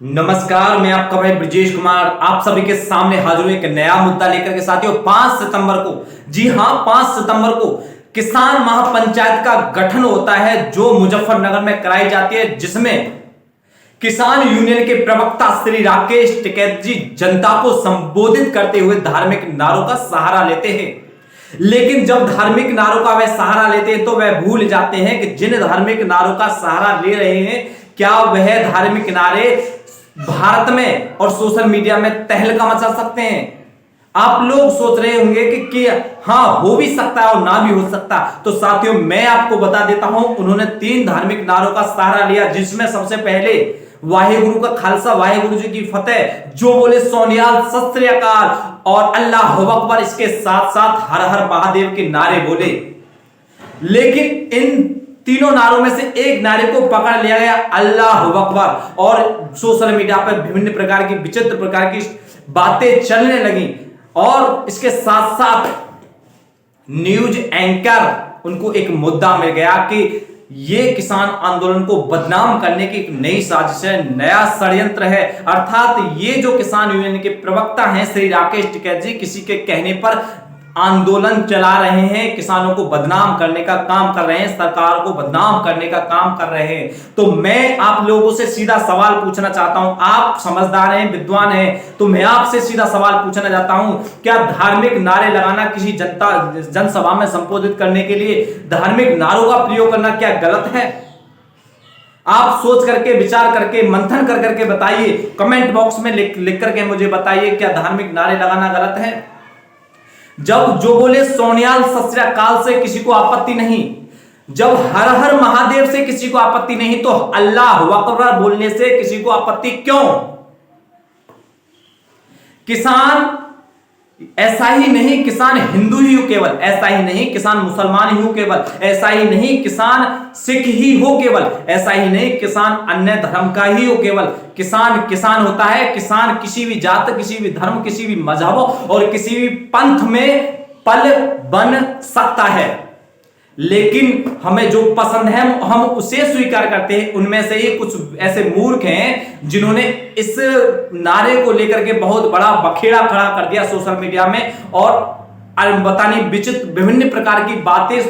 नमस्कार, मैं आपका भाई ब्रजेश कुमार आप सभी के सामने हाजिर हूं एक नया मुद्दा लेकर के। साथियों 5 सितंबर को, जी हां 5 सितंबर को किसान महापंचायत का गठन होता है जो मुजफ्फरनगर में कराई जाती है, जिसमें किसान यूनियन के प्रवक्ता श्री राकेश टिकैत जी जनता को संबोधित करते हुए धार्मिक नारों का सहारा लेते हैं। लेकिन जब धार्मिक नारों का वह सहारा लेते हैं तो वह भूल जाते हैं कि जिन धार्मिक नारों का सहारा ले रहे हैं, क्या वह धार्मिक नारे भारत में और सोशल मीडिया में तहलका मचा सकते हैं। आप लोग सोच रहे होंगे कि हां हो भी सकता है और ना भी हो सकता। तो साथियों मैं आपको बता देता हूं, उन्होंने 3 धार्मिक नारों का सहारा लिया, जिसमें सबसे पहले वाहेगुरु का खालसा वाहेगुरु जी की फतेह, जो बोले सोनियाल सत श्री अकाल और अल्लाह अकबर, इसके साथ साथ हर हर महादेव के नारे बोले। लेकिन इन तीनों नारों में से एक नारे को पकड़ लिया गया, अल्लाह अकबर, और सोशल मीडिया पर विभिन्न प्रकार की विचित्र प्रकार की बातें चलने लगी। और इसके साथ साथ न्यूज एंकर उनको एक मुद्दा मिल गया कि ये किसान आंदोलन को बदनाम करने की एक नई साजिश है, नया षड्यंत्र है। अर्थात ये जो किसान यूनियन के प्रवक्ता हैं श्री राकेश टिकैत जी, किसी के कहने पर आंदोलन चला रहे हैं, किसानों को बदनाम करने का काम कर रहे हैं, सरकार को बदनाम करने का काम कर रहे हैं। तो मैं आप लोगों से सीधा सवाल पूछना चाहता हूं, आप समझदार हैं, विद्वान हैं, तो मैं आपसे सीधा सवाल पूछना चाहता हूं, क्या धार्मिक नारे लगाना, किसी जनसभा में संबोधित करने के लिए धार्मिक नारों का प्रयोग करना क्या गलत है? आप सोच करके, विचार करके, मंथन कर करके बताइए, कमेंट बॉक्स में लिख करके मुझे बताइए, क्या धार्मिक नारे लगाना गलत है? जब जो बोले सोनियाल सत श्री अकाल से किसी को आपत्ति नहीं, जब हर हर महादेव से किसी को आपत्ति नहीं, तो अल्लाह अकबर बोलने से किसी को आपत्ति क्यों? किसान ऐसा ही नहीं, किसान हिंदू ही हो केवल, ऐसा ही नहीं किसान मुसलमान ही हो केवल, ऐसा ही नहीं किसान सिख ही हो केवल, ऐसा ही नहीं किसान अन्य धर्म का ही हो केवल। किसान किसान होता है, किसान किसी भी जात, किसी भी धर्म, किसी भी मजहब और किसी भी पंथ में पल बन सकता है। लेकिन हमें जो पसंद है हम उसे स्वीकार करते हैं। उनमें से ही कुछ ऐसे मूर्ख हैं जिन्होंने इस नारे को लेकर के बहुत बड़ा बखेड़ा खड़ा कर दिया सोशल मीडिया में, और बतानी विचित्र विभिन्न प्रकार की बातें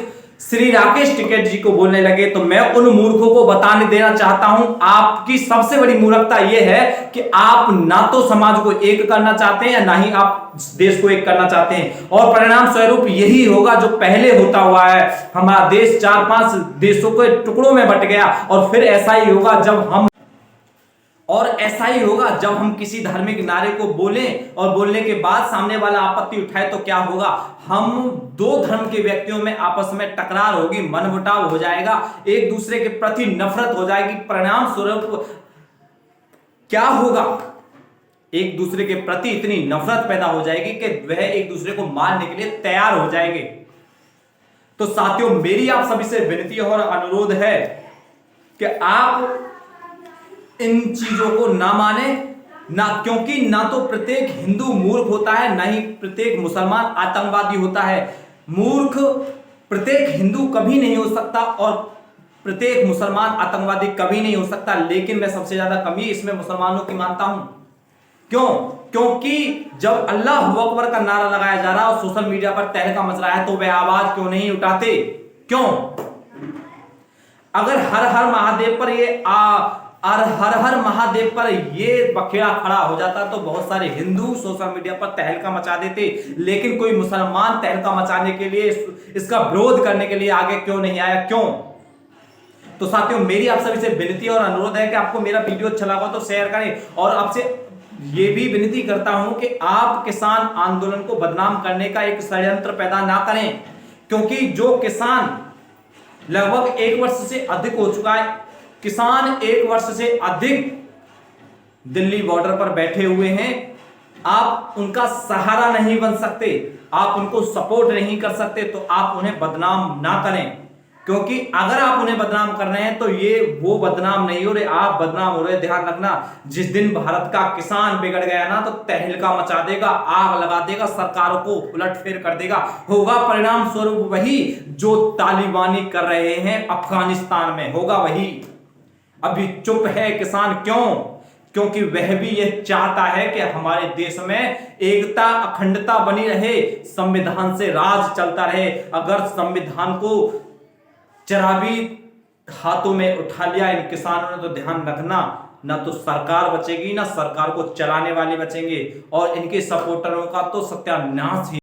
श्री राकेश टिकैत जी को बोलने लगे। तो मैं उन मूर्खों को बताने देना चाहता हूं, आपकी सबसे बड़ी मूर्खता यह है कि आप ना तो समाज को एक करना चाहते हैं, ना ही आप देश को एक करना चाहते हैं, और परिणाम स्वरूप यही होगा जो पहले होता हुआ है। हमारा देश 4-5 देशों के टुकड़ों में बट गया, और फिर ऐसा ही होगा जब हम किसी धार्मिक नारे को बोलें और बोलने के बाद सामने वाला आपत्ति उठाए तो क्या होगा? हम दो धर्म के व्यक्तियों में आपस में टकरार होगी, मनमुटाव हो जाएगा, एक दूसरे के प्रति नफरत हो जाएगी। परिणाम स्वरूप क्या होगा? एक दूसरे के प्रति इतनी नफरत पैदा हो जाएगी कि वह एक दूसरे को मारने के लिए तैयार हो जाएंगे। तो साथियों मेरी आप सभी से विनती और अनुरोध है कि आप इन चीजों को ना माने, ना, क्योंकि ना तो प्रत्येक हिंदू मूर्ख होता है, ना ही प्रत्येक मुसलमान आतंकवादी होता है। मूर्ख प्रत्येक हिंदू कभी नहीं हो सकता और प्रत्येक मुसलमान आतंकवादी कभी नहीं हो सकता। लेकिन मैं सबसे ज्यादा कमी इसमें मुसलमानों की मानता हूं। क्यों? क्योंकि जब अल्लाह अकबर का नारा लगाया जा रहा है और सोशल मीडिया पर तहलका मच रहा है, तो वे आवाज क्यों नहीं उठाते? क्यों? अगर हर हर महादेव पर ये बखेड़ा खड़ा हो जाता तो बहुत सारे हिंदू सोशल मीडिया पर तहलका मचा देते। लेकिन कोई मुसलमान तहलका मचाने के लिए, इसका विरोध करने के लिए आगे क्यों नहीं आया? क्यों? तो साथियों मेरी आप सभी से विनती और अनुरोध है कि आपको मेरा वीडियो अच्छा लगा तो शेयर करें, और आपसे ये भी विनती करता हूं कि आप किसान आंदोलन को बदनाम करने का एक षड्यंत्र पैदा ना करें। क्योंकि जो किसान लगभग 1 वर्ष से अधिक हो चुका है, किसान 1 वर्ष से अधिक दिल्ली बॉर्डर पर बैठे हुए हैं, आप उनका सहारा नहीं बन सकते, आप उनको सपोर्ट नहीं कर सकते, तो आप उन्हें बदनाम ना करें। क्योंकि अगर आप उन्हें बदनाम कर रहे हैं तो ये वो बदनाम नहीं हो रहे, आप बदनाम हो रहे। ध्यान रखना, जिस दिन भारत का किसान बिगड़ गया ना, तो तहलका मचा देगा, आग लगा देगा, सरकार को उलटफेर कर देगा। होगा परिणाम स्वरूप वही जो तालिबानी कर रहे हैं अफगानिस्तान में, होगा वही। अभी चुप है किसान, क्यों? क्योंकि वह भी यह चाहता है कि हमारे देश में एकता अखंडता बनी रहे, संविधान से राज चलता रहे। अगर संविधान को चराबी हाथों में उठा लिया इन किसानों ने तो ध्यान रखना, ना तो सरकार बचेगी, ना सरकार को चलाने वाले बचेंगे, और इनके सपोर्टरों का तो सत्यानाश ही